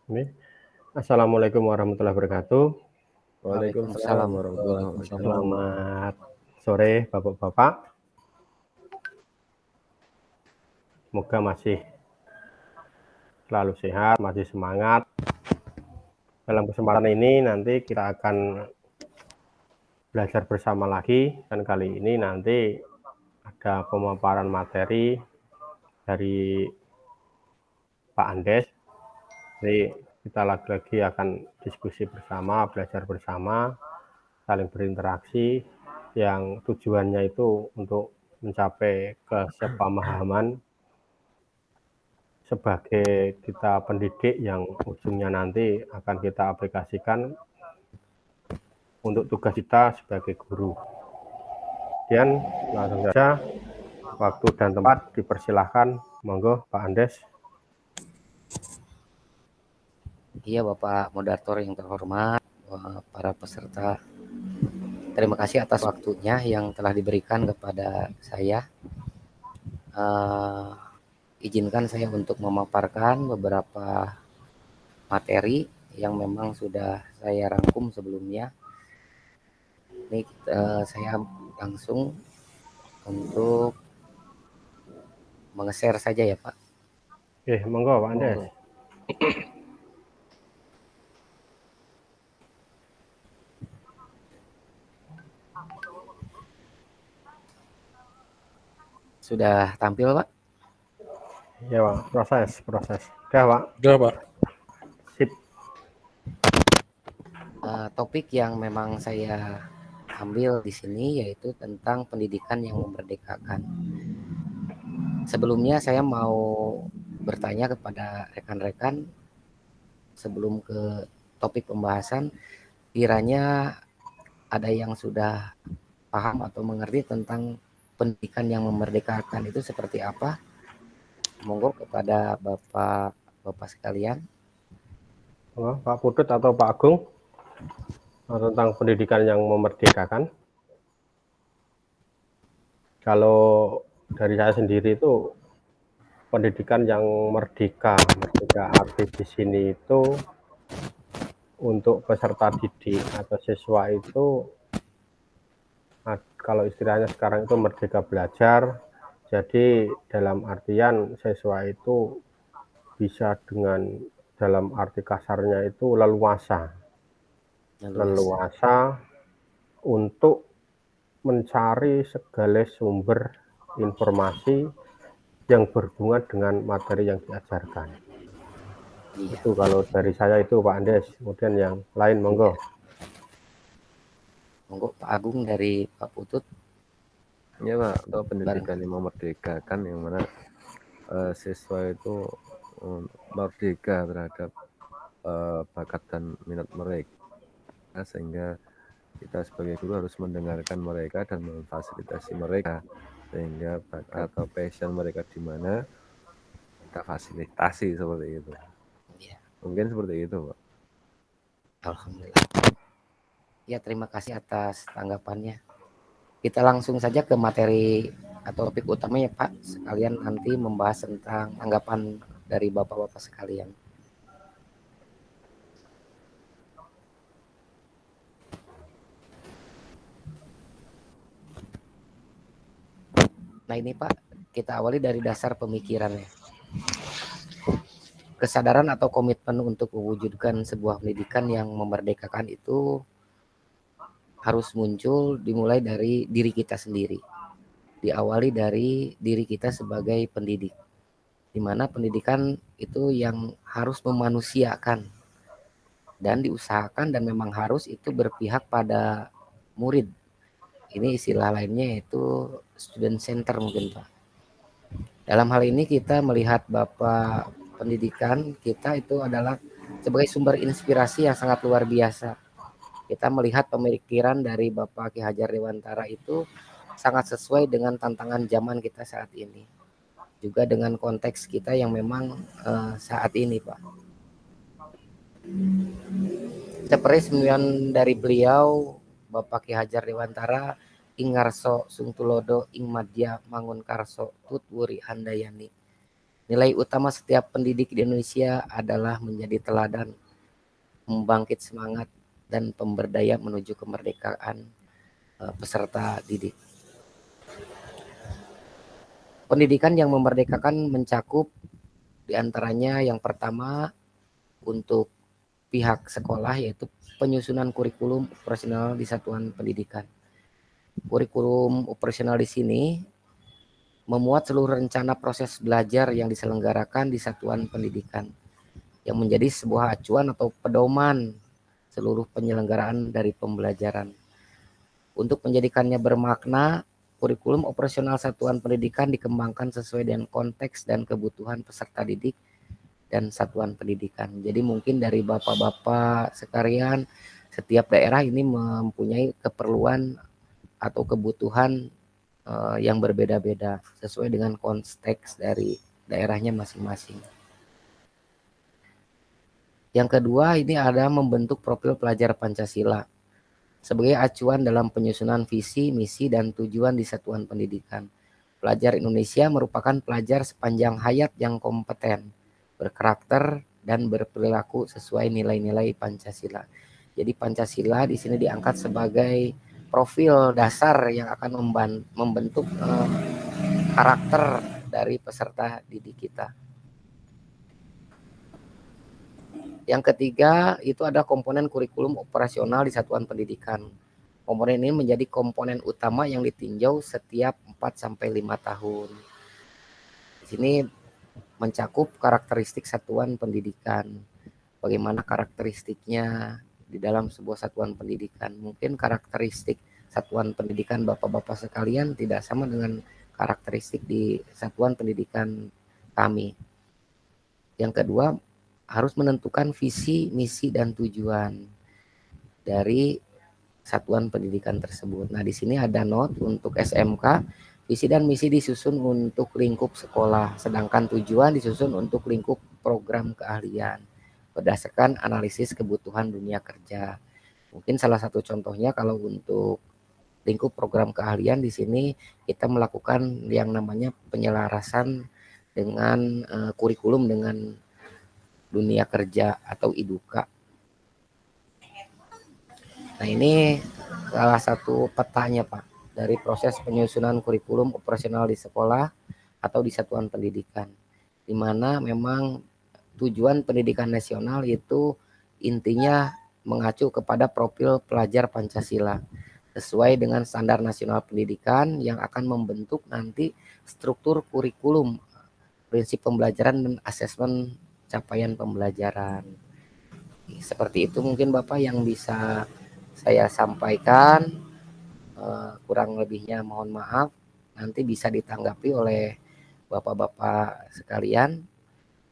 Ini. Assalamualaikum warahmatullahi wabarakatuh. Waalaikumsalam warahmatullahi wabarakatuh. Selamat sore Bapak-bapak. Semoga masih selalu sehat, masih semangat. Dalam kesempatan ini nanti kita akan belajar bersama lagi, dan kali ini nanti ada pemaparan materi dari Pak Andes. Jadi kita lagi-lagi akan diskusi bersama, belajar bersama, saling berinteraksi, yang tujuannya itu untuk mencapai kesepamahaman sebagai kita pendidik yang ujungnya nanti akan kita aplikasikan untuk tugas kita sebagai guru. Kemudian langsung saja waktu dan tempat dipersilahkan, monggo Pak Andes. Iya Bapak Moderator yang terhormat, para peserta. Terima kasih atas waktunya yang telah diberikan kepada saya. Izinkan saya untuk memaparkan beberapa materi yang memang sudah saya rangkum sebelumnya. Ini saya langsung untuk menge-share saja ya Pak. Monggo Pak Andes. Sudah tampil Pak? Ya Pak, proses. Udah Pak? Udah Pak. Sip. Topik yang memang saya ambil di sini yaitu tentang pendidikan yang memerdekakan. Sebelumnya saya mau bertanya kepada rekan-rekan sebelum ke topik pembahasan, kiranya ada yang sudah paham atau mengerti tentang pendidikan yang memerdekakan itu seperti apa? Monggo kepada Bapak sekalian. Pak Putut atau Pak Agung tentang pendidikan yang memerdekakan. Kalau dari saya sendiri itu pendidikan yang merdeka arti di sini itu untuk peserta didik atau siswa itu, kalau istilahnya sekarang itu merdeka belajar. Jadi dalam artian siswa itu bisa dengan dalam arti kasarnya itu leluasa untuk mencari segala sumber informasi yang berhubungan dengan materi yang diajarkan. Iya. Itu kalau dari saya itu Pak Andes. Kemudian yang lain monggo. Monggo Pak Agung dari Pak Putut. Ya Pak, untuk pendidikan yang memerdekakan yang mana siswa itu merdeka terhadap bakat dan minat mereka, sehingga kita sebagai guru harus mendengarkan mereka dan memfasilitasi mereka sehingga bakat atau passion mereka di mana kita fasilitasi seperti itu. Ya. Mungkin seperti itu Pak. Alhamdulillah. Ya, terima kasih atas tanggapannya. Kita langsung saja ke materi atau topik utama ya Pak. Sekalian nanti membahas tentang tanggapan dari Bapak-bapak sekalian. Nah ini Pak, kita awali dari dasar pemikirannya. Kesadaran atau komitmen untuk mewujudkan sebuah pendidikan yang memerdekakan itu harus muncul dimulai dari diri kita sendiri. Diawali dari diri kita sebagai pendidik. Di mana pendidikan itu yang harus memanusiakan dan diusahakan dan memang harus itu berpihak pada murid. Ini istilah lainnya yaitu student center mungkin Pak. Dalam hal ini kita melihat Bapak pendidikan kita itu adalah sebagai sumber inspirasi yang sangat luar biasa. Kita melihat pemikiran dari Bapak Ki Hajar Dewantara itu sangat sesuai dengan tantangan zaman kita saat ini. Juga dengan konteks kita yang memang saat ini Pak. Seperti sembilan dari beliau, Bapak Ki Hajar Dewantara, Ingarso Sungtulodo Ing Madya Mangun Karso Tutwuri Handayani. Nilai utama setiap pendidik di Indonesia adalah menjadi teladan, membangkit semangat, dan pemberdaya menuju kemerdekaan peserta didik. Pendidikan yang memerdekakan mencakup diantaranya yang pertama untuk pihak sekolah yaitu penyusunan kurikulum operasional di satuan pendidikan. Kurikulum operasional di sini memuat seluruh rencana proses belajar yang diselenggarakan di satuan pendidikan yang menjadi sebuah acuan atau pedoman seluruh penyelenggaraan dari pembelajaran. Untuk menjadikannya bermakna, kurikulum operasional satuan pendidikan dikembangkan sesuai dengan konteks dan kebutuhan peserta didik dan satuan pendidikan. Jadi mungkin dari bapak-bapak sekalian, setiap daerah ini mempunyai keperluan atau kebutuhan yang berbeda-beda sesuai dengan konteks dari daerahnya masing-masing. Yang kedua, ini ada membentuk profil pelajar Pancasila sebagai acuan dalam penyusunan visi, misi, dan tujuan di satuan pendidikan. Pelajar Indonesia merupakan pelajar sepanjang hayat yang kompeten, berkarakter, dan berperilaku sesuai nilai-nilai Pancasila. Jadi Pancasila di sini diangkat sebagai profil dasar yang akan membentuk karakter dari peserta didik kita. Yang ketiga itu ada komponen kurikulum operasional di satuan pendidikan. Komponen ini menjadi komponen utama yang ditinjau setiap 4-5 tahun. Di sini mencakup karakteristik satuan pendidikan. Bagaimana karakteristiknya di dalam sebuah satuan pendidikan. Mungkin karakteristik satuan pendidikan bapak-bapak sekalian tidak sama dengan karakteristik di satuan pendidikan kami. Yang kedua, harus menentukan visi, misi, dan tujuan dari satuan pendidikan tersebut. Nah, di sini ada note untuk SMK, visi dan misi disusun untuk lingkup sekolah, sedangkan tujuan disusun untuk lingkup program keahlian berdasarkan analisis kebutuhan dunia kerja. Mungkin salah satu contohnya kalau untuk lingkup program keahlian di sini kita melakukan yang namanya penyelarasan dengan kurikulum dengan dunia kerja atau IDUKA. Nah, ini salah satu petanya Pak dari proses penyusunan kurikulum operasional di sekolah atau di satuan pendidikan, di mana memang tujuan pendidikan nasional itu intinya mengacu kepada profil pelajar Pancasila sesuai dengan standar nasional pendidikan yang akan membentuk nanti struktur kurikulum, prinsip pembelajaran dan asesmen capaian pembelajaran. Seperti itu mungkin Bapak yang bisa saya sampaikan. Kurang lebihnya mohon maaf. Nanti bisa ditanggapi oleh Bapak-bapak sekalian.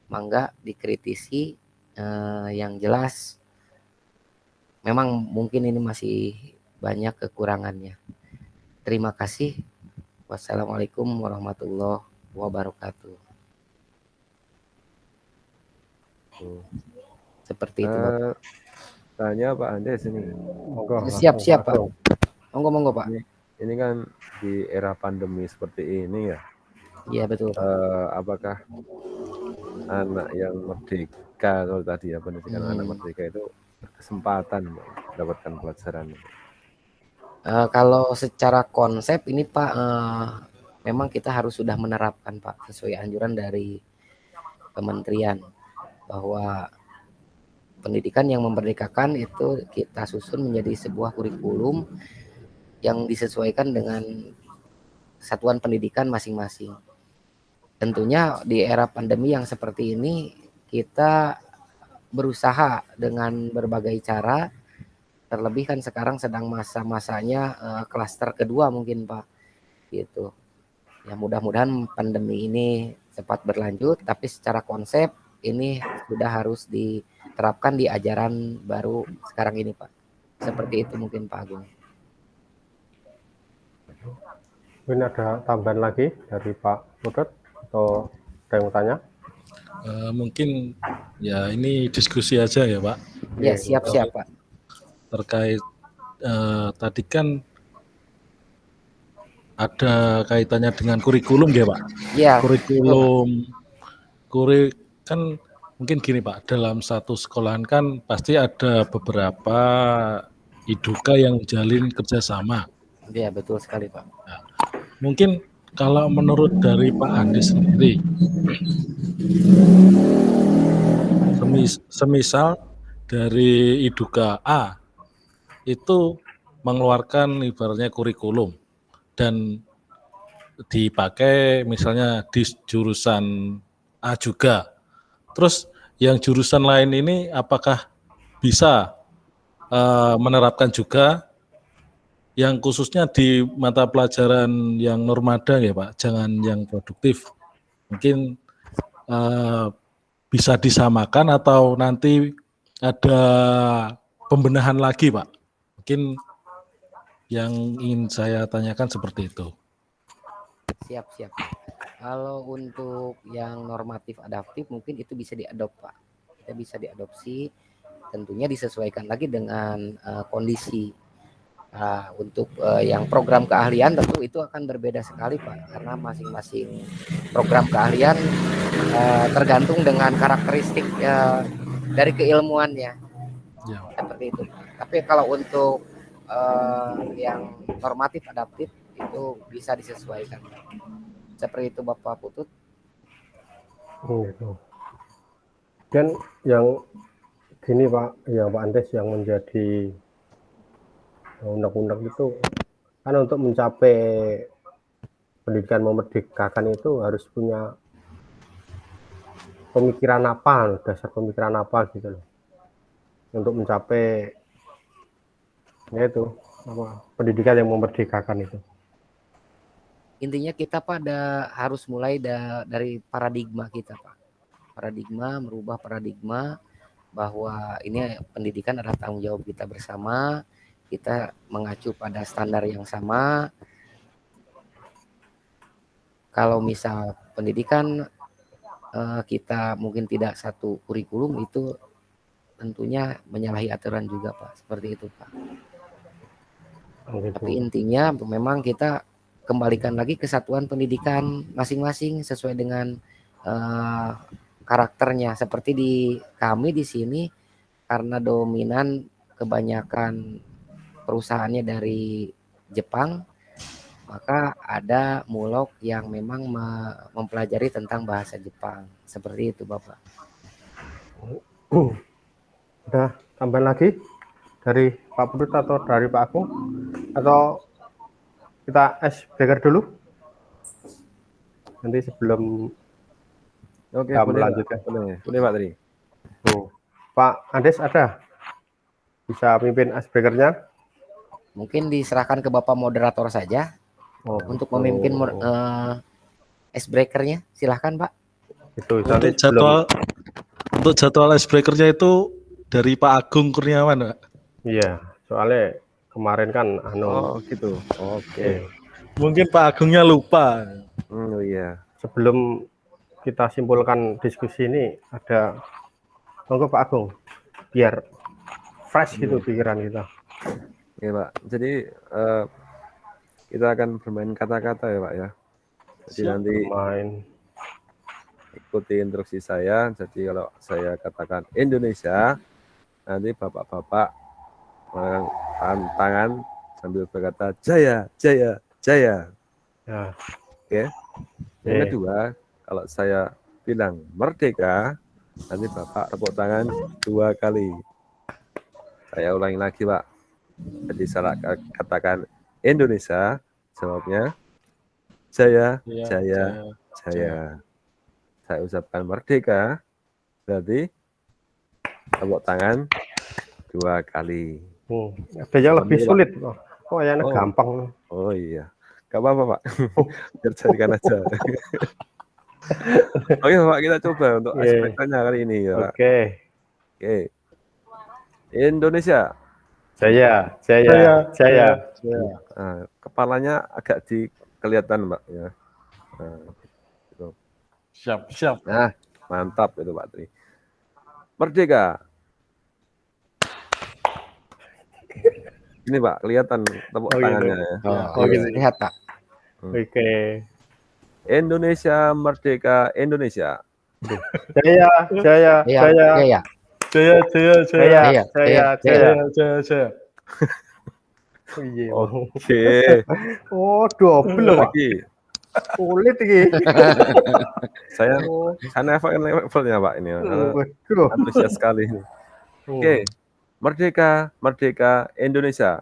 Mangga dikritisi. Yang jelas memang mungkin ini masih banyak kekurangannya. Terima kasih. Wassalamualaikum warahmatullahi wabarakatuh. Seperti itu Bapak. Tanya Pak Andes ini. Siap Pak. Monggo Pak. Ini kan di era pandemi seperti ini ya. Iya betul Pak. Apakah anak yang merdeka kalau tadi ya pendidikan anak merdeka itu kesempatan mendapatkan pelajaran? Kalau secara konsep ini Pak, memang kita harus sudah menerapkan Pak sesuai anjuran dari Kementerian bahwa pendidikan yang memerdekakan itu kita susun menjadi sebuah kurikulum yang disesuaikan dengan satuan pendidikan masing-masing. Tentunya di era pandemi yang seperti ini kita berusaha dengan berbagai cara, terlebih kan sekarang sedang masa-masanya klaster kedua mungkin Pak gitu. Ya mudah-mudahan pandemi ini cepat berlanjut, tapi secara konsep ini sudah harus diterapkan di ajaran baru sekarang ini Pak. Seperti itu mungkin Pak Agung. Mungkin ada tambahan lagi dari Pak Putut atau ada yang mau tanya? Mungkin ya ini diskusi aja ya Pak. Ya siap-siap Pak. Terkait tadi kan ada kaitannya dengan kurikulum ya Pak. Ya. Kurikulum kan mungkin gini Pak, dalam satu sekolahan kan pasti ada beberapa iduka yang jalin kerjasama. Iya, betul sekali Pak. Nah, mungkin kalau menurut dari Pak Andi sendiri, semisal dari iduka A itu mengeluarkan ibaratnya kurikulum dan dipakai misalnya di jurusan A juga. Terus yang jurusan lain ini apakah bisa menerapkan juga yang khususnya di mata pelajaran yang normada ya Pak, jangan yang produktif. Mungkin bisa disamakan atau nanti ada pembenahan lagi Pak. Mungkin yang ingin saya tanyakan seperti itu. Siap. Kalau untuk yang normatif adaptif mungkin itu bisa diadopsi Pak. Kita bisa diadopsi, tentunya disesuaikan lagi dengan kondisi. Untuk yang program keahlian tentu itu akan berbeda sekali Pak, karena masing-masing program keahlian tergantung dengan karakteristik dari keilmuannya. Ya. Seperti itu. Tapi kalau untuk yang normatif adaptif itu bisa disesuaikan. Seperti itu Bapak Putut. Gitu. Dan yang gini Pak, ya Pak Andes, yang menjadi undang-undang itu kan untuk mencapai pendidikan memerdekakan itu harus punya pemikiran apa, dasar pemikiran apa gitu loh, untuk mencapai yaitu pendidikan yang memerdekakan itu. Intinya kita harus mulai dari paradigma kita Pak. Merubah paradigma bahwa ini pendidikan adalah tanggung jawab kita bersama. Kita mengacu pada standar yang sama. Kalau misal pendidikan kita mungkin tidak satu kurikulum, itu tentunya menyalahi aturan juga Pak. Seperti itu Pak. Gitu. Tapi intinya memang kita kembalikan lagi kesatuan pendidikan masing-masing sesuai dengan karakternya. Seperti kami di sini, karena dominan kebanyakan perusahaannya dari Jepang, maka ada mulok yang memang mempelajari tentang bahasa Jepang. Seperti itu Bapak. Udah tambahan lagi dari Pak Putut atau dari Pak Agung, atau kita breaker dulu nanti sebelum Oke, boleh melanjutkan. Boleh Pak Tri. Pak Andes ada bisa pimpin icebreaker-nya? Mungkin diserahkan ke Bapak moderator saja untuk memimpin icebreaker-nya. Silahkan Pak. Itu Untuk jadwal icebreaker-nya itu dari Pak Agung Kurniawan Pak. Iya, soalnya kemarin kan gitu. Oke. Mungkin Pak Agungnya lupa. Oh iya. Sebelum kita simpulkan diskusi ini, ada monggo Pak Agung, biar fresh gitu pikiran kita. Ya Pak, jadi kita akan bermain kata-kata ya Pak ya. Jadi nanti ikuti instruksi saya. Jadi kalau saya katakan Indonesia, nanti bapak-bapak mengangkat tangan sambil berkata Jaya, Jaya, Jaya. Ya. Oke. Yang kedua, kalau saya bilang merdeka, nanti bapak tepuk tangan 2 kali. Saya ulangi lagi Pak. Jadi saya katakan Indonesia, jawabnya Jaya, Jaya, Jaya. Saya ucapkan merdeka, berarti tepuk tangan 2 kali. Ada yang lebih sulit. Oh ya, gampang. Oh iya, gak apa-apa Pak. Biar carikan aja. Oke Pak, kita coba untuk icebreaker-nya kali ini ya Pak. Oke. Indonesia. Jaya, Jaya, Jaya. Nah, kepalanya agak kelihatan Mbak ya. Nah, gitu. Siap. Nah, mantap itu Pak Tri. Merdeka. Ini Pak, kelihatan tepuk tangannya ya. Lihat Pak. Oke. Indonesia merdeka, Indonesia. Jaya, jaya, Jaya, jaya, jaya, Jaya, jaya, jaya, jaya, jaya, jaya, jaya. jaya. jaya, jaya. Oh iya, Bang. Oke, Oh, double loh, Pak. lagi Sulit iki. saya Oh, levelnya Pak ini karena waduh. antusias sekali ini. Oke, merdeka, merdeka Indonesia.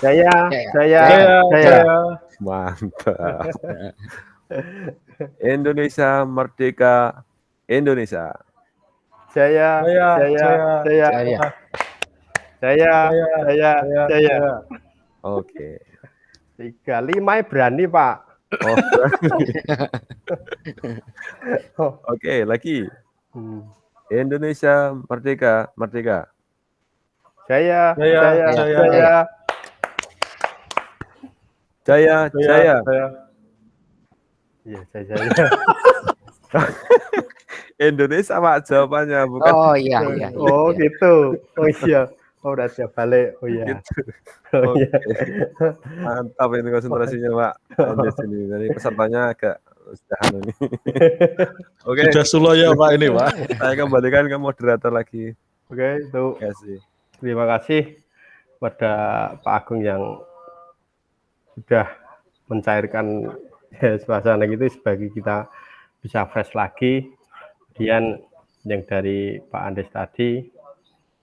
Jaya, Jaya, jaya, Jaya, jaya. jaya. Mantap. Indonesia merdeka, Indonesia. Jaya, Jaya, jaya, jaya, jaya. jaya. Jaya, jaya, jaya, jaya, jaya. jaya. Oke. 3, 5 berani, Pak. Oh, Oh. oke, lagi. Hmm. Indonesia merdeka, merdeka. Jaya, Jaya, jaya, jaya. jaya. Jaya, Jaya, jaya. jaya. Iya, jaya. Indonesia Pak jawabannya bukan Oh iya, iya, iya. Oh, iya. gitu. Oh iya. Oh, udah siap balik. Oh iya. gitu. Oh Oke. iya. Mantap ini konsentrasinya Pak. Anjas ini. Jadi pesertanya agak udahan ini. Oke, Sudah sulo ya Pak ini Pak. saya kembalikan ke moderator lagi. Oke, itu Kasih. terima kasih pada Pak Agung yang sudah mencairkan suasana gitu sebagai kita bisa fresh lagi. Kemudian yang dari Pak Andes tadi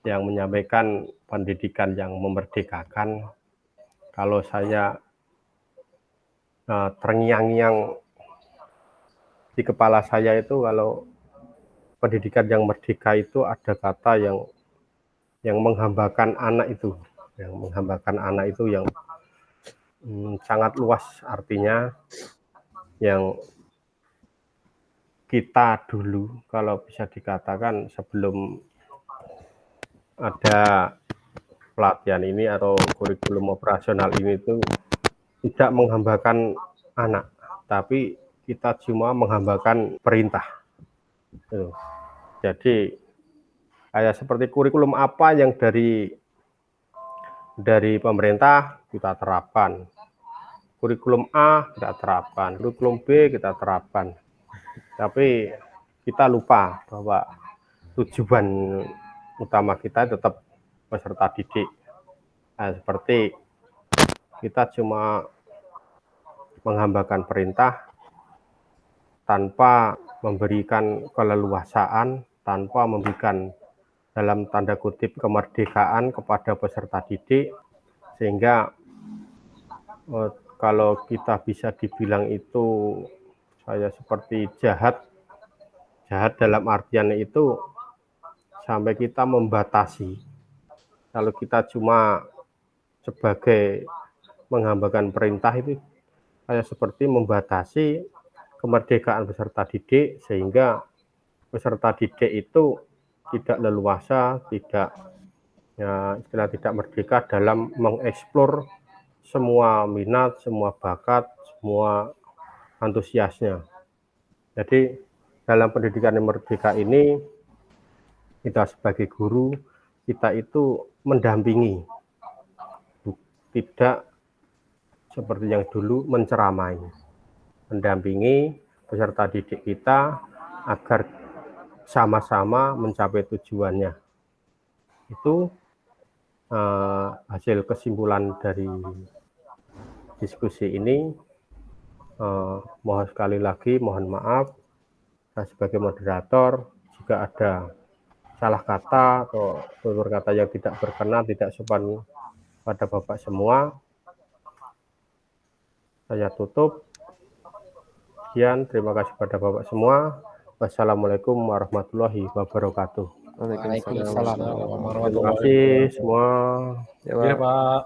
yang menyampaikan pendidikan yang memerdekakan. Kalau saya terngiang-ngiang di kepala saya itu kalau pendidikan yang merdeka itu ada kata yang menghambakan anak itu, yang menghambakan anak itu yang sangat luas artinya, yang kita dulu kalau bisa dikatakan sebelum ada pelatihan ini atau kurikulum operasional ini itu tidak menghambakan anak, tapi kita cuma menghambakan perintah. Jadi kayak seperti kurikulum apa yang dari pemerintah kita terapkan, kurikulum A kita terapkan, kurikulum B kita terapkan, tapi kita lupa bahwa tujuan utama kita tetap peserta didik. Nah, seperti kita cuma menghambakan perintah tanpa memberikan keleluasaan, tanpa memberikan dalam tanda kutip kemerdekaan kepada peserta didik, sehingga kalau kita bisa dibilang itu saya seperti jahat dalam artian itu sampai kita membatasi. Kalau kita cuma sebagai menghambakan perintah itu kayak seperti membatasi kemerdekaan peserta didik, sehingga peserta didik itu tidak leluasa, tidak tidak merdeka dalam mengeksplor semua minat, semua bakat, semua antusiasnya. Jadi dalam pendidikan yang merdeka ini kita sebagai guru kita itu mendampingi, tidak seperti yang dulu menceramai, mendampingi peserta didik kita agar sama-sama mencapai tujuannya. Itu hasil kesimpulan dari diskusi ini. Mohon sekali lagi mohon maaf saya sebagai moderator jika ada salah kata atau tutur kata yang tidak berkenan, tidak sopan pada Bapak semua. Saya tutup. Sekian, terima kasih pada Bapak semua. Wassalamualaikum warahmatullahi wabarakatuh. Waalaikumsalam. Terima kasih semua. Ya, Iya Pak. Pak.